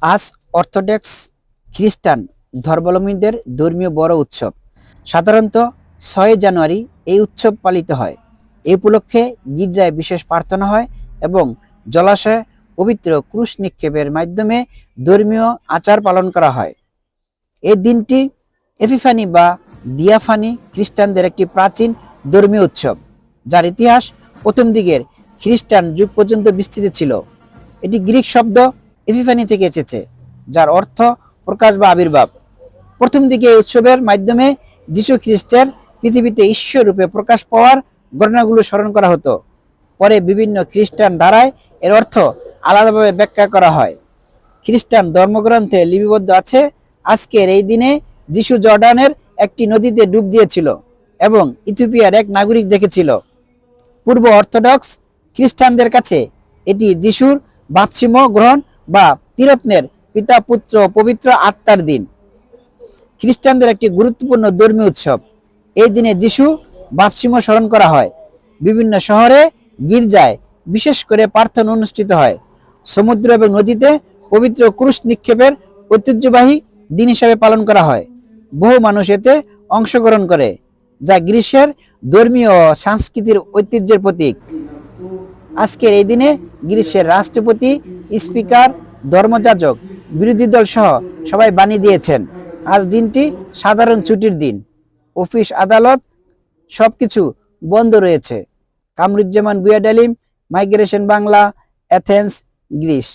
আজ অর্থোডক্স খ্রিস্টান ধর্মাবলম্বীদের ধর্মীয় বড় উৎসব। সাধারণত ৬ জানুয়ারি এই উৎসব পালিত হয়। এই উপলক্ষে গির্জায় বিশেষ প্রার্থনা হয় এবং জলাশয়ে পবিত্র ক্রুশ নিক্ষেপের মাধ্যমে ধর্মীয় আচার পালন করা হয়। এই দিনটি এপিফানি বা দিয়াফানি খ্রিস্টানদের একটি প্রাচীন ধর্মীয় উৎসব, যার ইতিহাস প্রথম দিকের খ্রিস্টান যুগ পর্যন্ত বিস্তৃত ছিল। এটি গ্রিক শব্দ এপিফানি থেকে এসেছে, যার অর্থ প্রকাশ বা আবির্ভাব। প্রথম দিকে এই উৎসবের মাধ্যমে যীশু খ্রিস্টের পৃথিবীতে ঈশ্বর রূপে প্রকাশ পাওয়ার ঘটনাগুলো স্মরণ করা হতো। পরে বিভিন্ন খ্রিস্টান ধারায় এর অর্থ আলাদাভাবে ব্যাখ্যা করা হয়। খ্রিস্টান ধর্মগ্রন্থে লিপিবদ্ধ আছে, আজকের এই দিনে যীশু জর্ডানের একটি নদীতে ডুব দিয়েছিল এবং ইথিওপিয়ার এক নাগরিক দেখেছিল। পূর্ব অর্থোডক্স খ্রিস্টানদের কাছে এটি যিশুর বাপসিম গ্রহণ বা তিরত্নের পিতা পুত্র পবিত্র আত্মার দিন। খ্রিস্টানদের একটি গুরুত্বপূর্ণ ধর্মীয় উৎসব। এই দিনে যিশু বাপসিম স্মরণ করা হয়। বিভিন্ন শহরে গির্জায় বিশেষ করে প্রার্থনা অনুষ্ঠিত হয়। সমুদ্র এবং নদীতে পবিত্র ক্রুশ নিক্ষেপের ঐতিহ্যবাহী দিন হিসাবে পালন করা হয়। বহু মানুষ এতে অংশগ্রহণ করে, যা গ্রীসের ধর্মীয় সংস্কৃতির ঐতিহ্যের প্রতীক। আজকের এই দিনে গ্রীসের রাষ্ট্রপতি, স্পিকার, ধর্মযাজক, বিরোধী দল সহ সবাই বাণী দিয়েছেন। আজ দিনটি সাধারণ ছুটির দিন। অফিস, আদালত সবকিছু বন্ধ রয়েছে। কামরুজ্জামান বুয়া ডালিম, মাইগ্রেশন বাংলা, অ্যাথেন্স, গ্রিস।